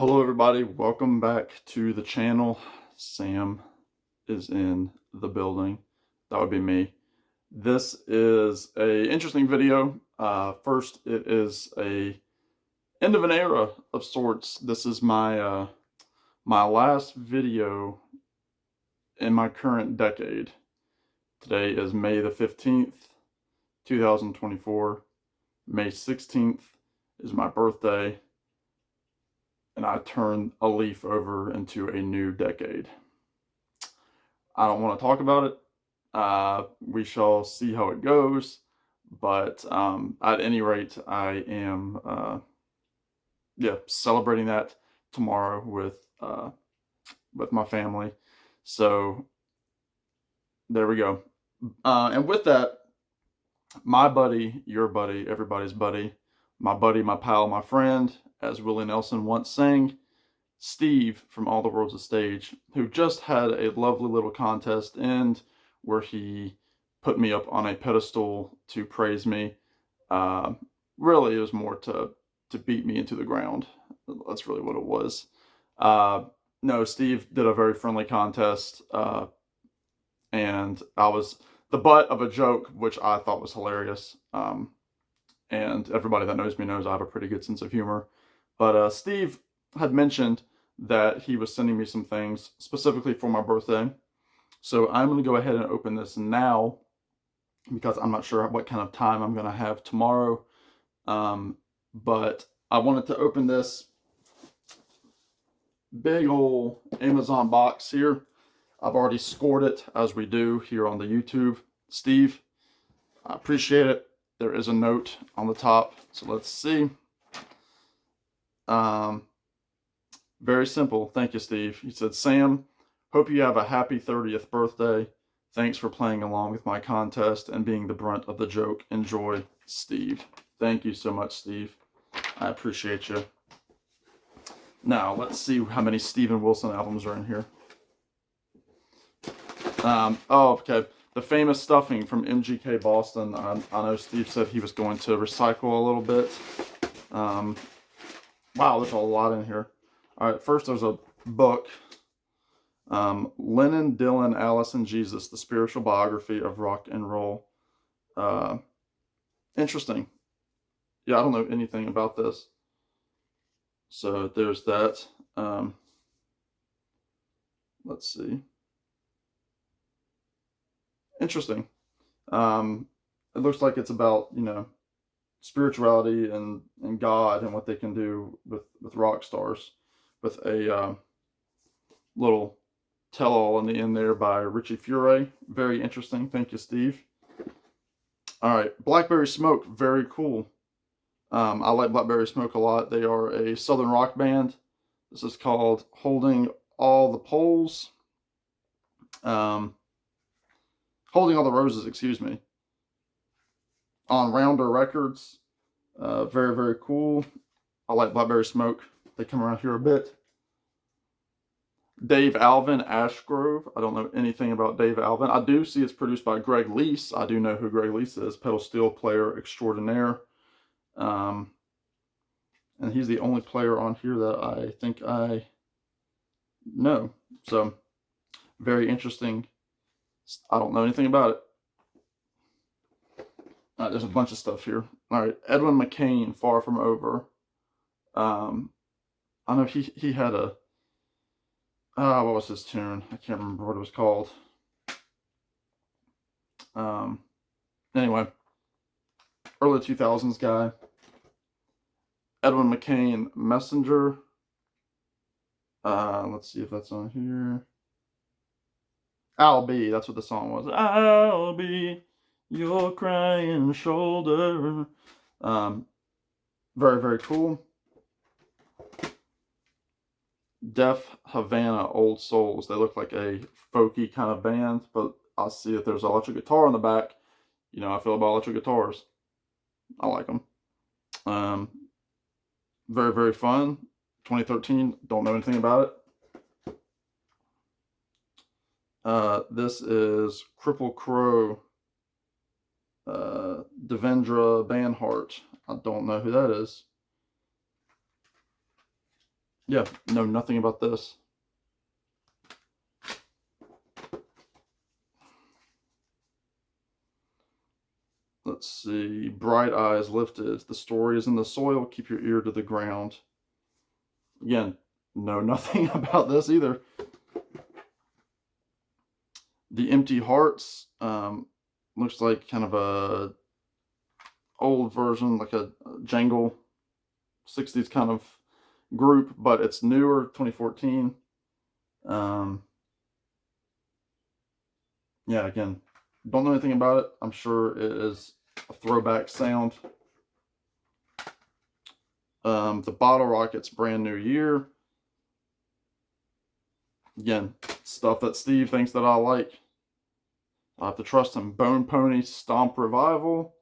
Hello everybody, welcome back to the channel. Sam is in the building. That would be me. This is a interesting video. First, it is a end of an era of sorts. This is my my last video in my current decade. Today is May the 15th, 2024. May 16th is my birthday, and I turned a leaf over into a new decade. I don't want to talk about it. We shall see how it goes. But at any rate, I am celebrating that tomorrow with my family. So there we go. And with that, my buddy, your buddy, everybody's buddy, my pal, my friend, as Willie Nelson once sang, Steve from All the World's a Stage, who just had a lovely little contest end where he put me up on a pedestal to praise me. Really, it was more to beat me into the ground. That's really what it was. No, Steve did a very friendly contest, and I was the butt of a joke, which I thought was hilarious. And everybody that knows me knows I have a pretty good sense of humor. But Steve had mentioned that he was sending me some things specifically for my birthday. So I'm going to go ahead and open this now because I'm not sure what kind of time I'm going to have tomorrow. But I wanted to open this big old Amazon box here. I've already scored it, as we do here on the YouTube. Steve, I appreciate it. There is a note on the top, so let's see. Very simple. Thank you, Steve. He said, Sam, hope you have a happy 30th birthday. Thanks for playing along with my contest and being the brunt of the joke. Enjoy, Steve. Thank you so much, Steve. I appreciate you. Now, let's see how many Steven Wilson albums are in here. Oh, okay. The famous stuffing from MGK Boston. I know Steve said he was going to recycle a little bit. Wow, there's a lot in here. All right, first there's a book. Lennon, Dylan, Alice, and Jesus, the spiritual biography of rock and roll. Interesting. Yeah, I don't know anything about this. So there's that. Let's see. Interesting. It looks like it's about, spirituality and God and what they can do with rock stars, with a little tell-all in the end there by Richie Furay. Very interesting. Thank you, Steve. All right, Blackberry Smoke. Very cool. I like Blackberry Smoke a lot. They are a southern rock band. This is called Holding All the Poles. Holding All the Roses, excuse me. On Rounder Records. Very, very cool. I like Blackberry Smoke. They come around here a bit. Dave Alvin, Ashgrove. I don't know anything about Dave Alvin. I do see it's produced by Greg Lease. I do know who Greg Lease is. Pedal steel player extraordinaire. And he's the only player on here that I think I know. So, very interesting. I don't know anything about it. There's a bunch of stuff here. All right, Edwin McCain, Far From Over. I know he had a, what was his tune? I can't remember what it was called. Anyway, early 2000s guy. Edwin McCain, Messenger. Let's see if that's on here. I'll Be, that's what the song was. I'll be your crying shoulder. Very, very cool. Def Havana, Old Souls. They look like a folky kind of band, but I see that there's an electric guitar on the back. You know, I feel about electric guitars. I like them. Very, very fun. 2013, don't know anything about it. This is Cripple Crow, Devendra Banhart. I don't know who that is. Yeah, know nothing about this. Let's see. Bright Eyes Lifted. The story is in the soil. Keep your ear to the ground. Again, know nothing about this either. The Empty Hearts. Looks like kind of a old version, like a jangle 60s kind of group, but it's newer, 2014. Yeah, again, don't know anything about it. I'm sure it is a throwback sound. The Bottle Rockets, Brand New Year. Again, stuff that Steve thinks that I like. I have to trust him. Bone Pony, Stomp Revival.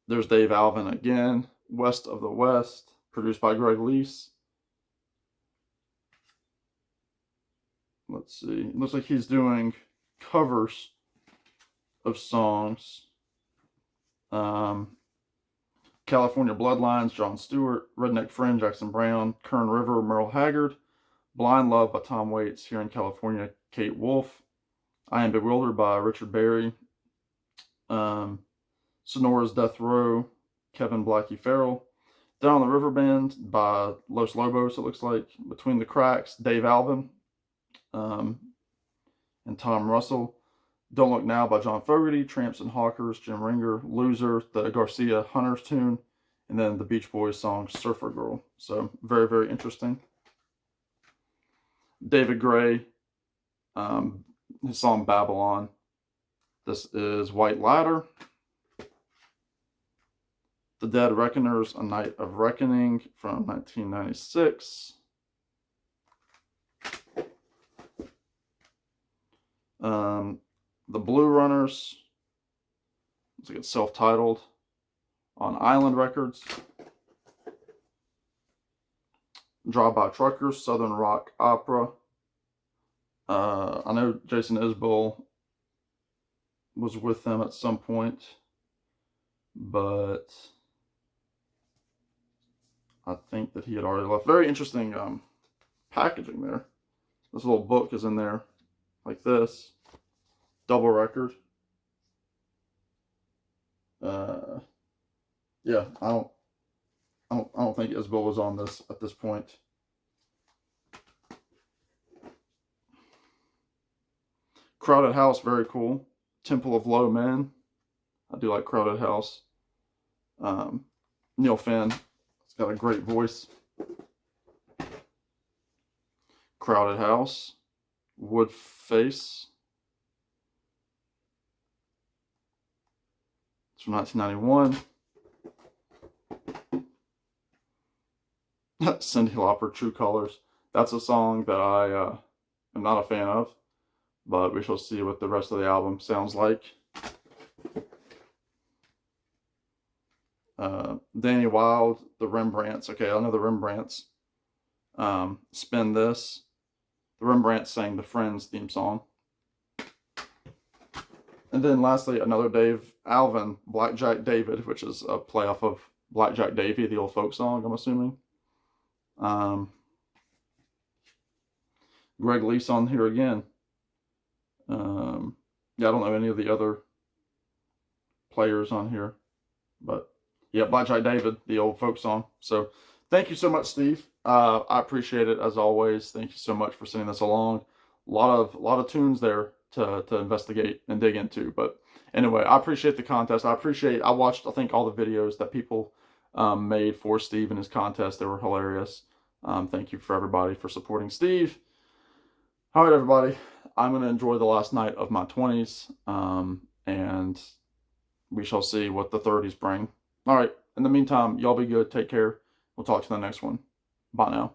There's Dave Alvin again. West of the West, produced by Greg Lease. Let's see. It looks like he's doing covers of songs. California Bloodlines, Jon Stewart. Redneck Friend, Jackson Browne. Kern River, Merle Haggard. Blind Love by Tom Waits, Here in California, Kate Wolf. I Am Bewildered by Richard Berry. Sonora's Death Row, Kevin Blackie Farrell. Down on the River Band by Los Lobos, it looks like. Between the Cracks, Dave Alvin and Tom Russell. Don't Look Now by John Fogerty. Tramps and Hawkers, Jim Ringer. Loser, the Garcia Hunters tune. And then the Beach Boys song, Surfer Girl. So very, very interesting. David Gray, his song Babylon. This is White Ladder. The Dead Reckoners, A Night of Reckoning from 1996. The Blue Runners, looks like it's self-titled, on Island Records. Drive-By Truckers, Southern Rock Opera. I know Jason Isbell was with them at some point, but I think that he had already left. Very interesting packaging there. This little book is in there, like this. Double record. Yeah, I don't think Isbell was on this at this point. Crowded House, very cool. Temple of Low Men. I do like Crowded House. Neil Finn, he's got a great voice. Crowded House. Wood Face. It's from 1991. Cyndi Lauper, True Colors. That's a song that I am not a fan of, but we shall see what the rest of the album sounds like. Danny Wilde, The Rembrandts. Okay, I know the Rembrandts. Spin This. The Rembrandts sang the Friends theme song. And then lastly, another Dave Alvin, Blackjack David, which is a playoff of Blackjack Davy, the old folk song, I'm assuming. Greg Lease on here again. Yeah, I don't know any of the other players on here, but yeah, Blackjack David, the old folk song. So thank you so much, Steve. I appreciate it as always. Thank you so much for sending this along. A lot of tunes there to investigate and dig into. But anyway, I appreciate the contest. I watched, I think, all the videos that people made for Steve and his contest. They were hilarious. Thank you for everybody for supporting Steve. All right, everybody. I'm going to enjoy the last night of my 20s, and we shall see what the 30s bring. All right. In the meantime, y'all be good. Take care. We'll talk to the next one. Bye now.